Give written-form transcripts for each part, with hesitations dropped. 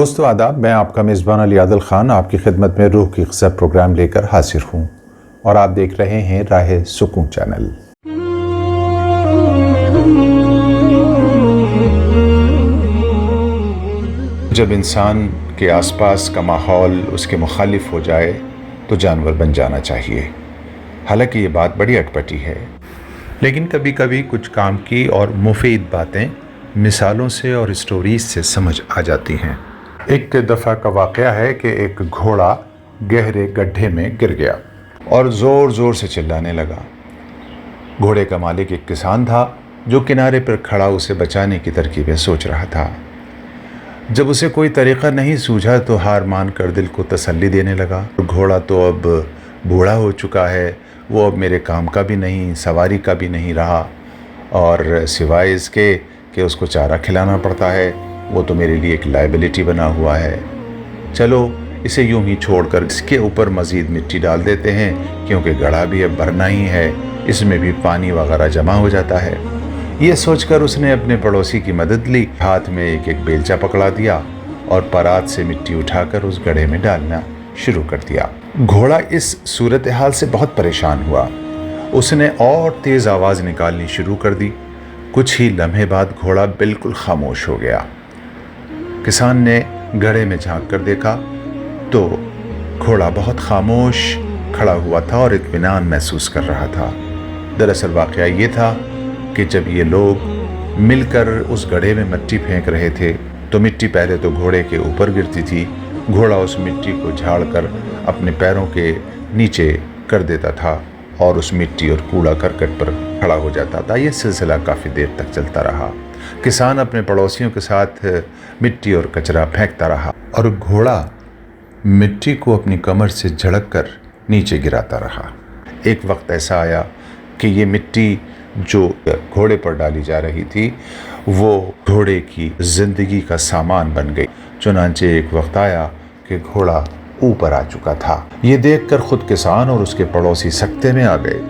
दोस्तों आदाब, मैं आपका मेज़बान अली आदिल ख़ान आपकी खिदमत में रूह की ग़ज़ा प्रोग्राम लेकर हाजिर हूँ और आप देख रहे हैं राह सुकून चैनल। जब इंसान के आसपास का माहौल उसके मुखालिफ हो जाए तो जानवर बन जाना चाहिए। हालांकि ये बात बड़ी अटपटी है, लेकिन कभी कभी कुछ काम की और मुफीद बातें मिसालों से और स्टोरीज से समझ आ जाती हैं। एक दफ़ा का वाक़या है कि एक घोड़ा गहरे गड्ढे में गिर गया और ज़ोर ज़ोर से चिल्लाने लगा। घोड़े का मालिक एक किसान था जो किनारे पर खड़ा उसे बचाने की तरकीबें सोच रहा था। जब उसे कोई तरीक़ा नहीं सूझा तो हार मान कर दिल को तसल्ली देने लगा। घोड़ा तो अब बूढ़ा हो चुका है, वो अब मेरे काम का भी नहीं, सवारी का भी नहीं रहा, और सिवाय इसके कि उसको चारा खिलाना पड़ता है, वो तो मेरे लिए एक लायबिलिटी बना हुआ है। चलो इसे यूं ही छोड़कर इसके ऊपर मज़ीद मिट्टी डाल देते हैं, क्योंकि गड्ढा भी अब भरना ही है, इसमें भी पानी वगैरह जमा हो जाता है। ये सोचकर उसने अपने पड़ोसी की मदद ली, हाथ में एक एक बेलचा पकड़ा दिया और परात से मिट्टी उठाकर उस गड्ढे में डालना शुरू कर दिया। घोड़ा इस सूरत हाल से बहुत परेशान हुआ। उसने और तेज़ आवाज़ निकालनी शुरू कर दी। कुछ ही लम्हे बाद घोड़ा बिल्कुल खामोश हो गया। किसान ने गड्ढे में झांक कर देखा तो घोड़ा बहुत खामोश खड़ा हुआ था और इत्मीनान महसूस कर रहा था। दरअसल वाक़या ये था कि जब ये लोग मिलकर उस गड्ढे में मिट्टी फेंक रहे थे तो मिट्टी पहले तो घोड़े के ऊपर गिरती थी। घोड़ा उस मिट्टी को झाड़कर अपने पैरों के नीचे कर देता था और उस मिट्टी और कूड़ा करकट पर खड़ा हो जाता था। यह सिलसिला काफ़ी देर तक चलता रहा। किसान अपने पड़ोसियों के साथ मिट्टी और कचरा फेंकता रहा और घोड़ा मिट्टी को अपनी कमर से झड़क कर नीचे गिराता रहा। एक वक्त ऐसा आया कि ये मिट्टी जो घोड़े पर डाली जा रही थी वो घोड़े की ज़िंदगी का सामान बन गई। चुनांचे एक वक्त आया कि घोड़ा ऊपर आ चुका था। ये देखकर खुद किसान और उसके पड़ोसी सकते में आ गए।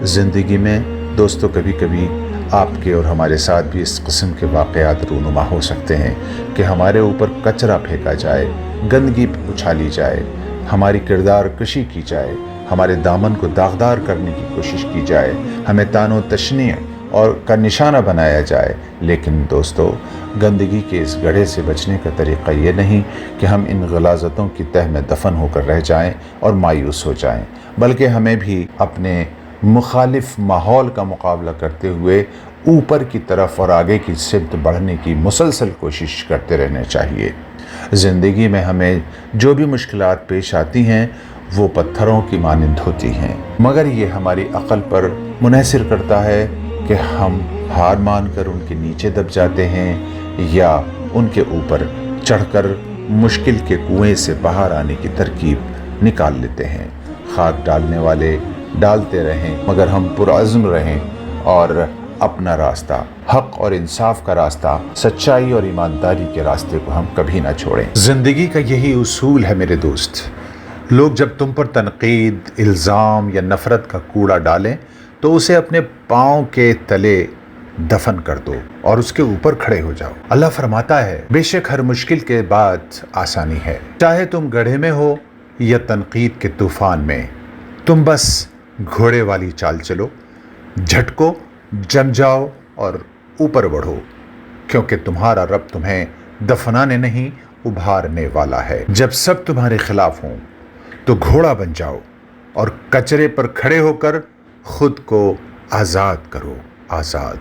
ज़िंदगी में दोस्तों कभी कभी आपके और हमारे साथ भी इस किस्म के वाक़यात रूनुमा हो सकते हैं कि हमारे ऊपर कचरा फेंका जाए, गंदगी उछाली जाए, हमारी किरदार कशी की जाए, हमारे दामन को दागदार करने की कोशिश की जाए, हमें तानो तशनी और का निशाना बनाया जाए। लेकिन दोस्तों, गंदगी के इस गड्ढे से बचने का तरीक़ा ये नहीं कि हम इन गलाज़तों की तह में दफन होकर रह जाएं और मायूस हो जाएं, बल्कि हमें भी अपने मुखालिफ माहौल का मुकाबला करते हुए ऊपर की तरफ और आगे की सिमत बढ़ने की मुसलसल कोशिश करते रहना चाहिए। ज़िंदगी में हमें जो भी मुश्किलात पेश आती हैं वो पत्थरों की मानिंद होती हैं, मगर ये हमारी अक़ल पर मुनहसर करता है कि हम हार मानकर उनके नीचे दब जाते हैं या उनके ऊपर चढ़कर मुश्किल के कुएं से बाहर आने की तरकीब निकाल लेते हैं। खाक डालने वाले डालते रहें, मगर हम पुरअज़्म रहें और अपना रास्ता, हक़ और इंसाफ का रास्ता, सच्चाई और ईमानदारी के रास्ते को हम कभी ना छोड़ें। ज़िंदगी का यही उसूल है मेरे दोस्त। लोग जब तुम पर तनकीद, इल्ज़ाम या नफ़रत का कूड़ा डालें तो उसे अपने पाँव के तले दफन कर दो और उसके ऊपर खड़े हो जाओ। अल्लाह फरमाता है, बेशक हर मुश्किल के बाद आसानी है। चाहे तुम गड्ढे में हो या तनकीद के तूफ़ान में, तुम बस घोड़े वाली चाल चलो, झटको, जम जाओ और ऊपर बढ़ो, क्योंकि तुम्हारा रब तुम्हें दफनाने नहीं उभारने वाला है। जब सब तुम्हारे खिलाफ हों तो घोड़ा बन जाओ और कचरे पर खड़े होकर खुद को आज़ाद करो, आज़ाद।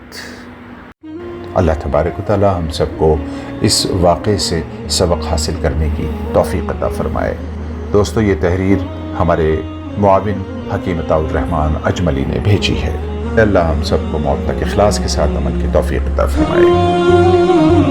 अल्लाह तबारक व तआला हम सबको इस वाक़े से सबक हासिल करने की तौफ़ीक़ अता फ़रमाए। दोस्तों, ये तहरीर हमारे मुआविन हकीम अताउर रहमान अजमली ने भेजी है। अल्लाह हम सबको मौत तक इखलास के साथ अमल की तौफ़ीक़ अता फ़रमाए।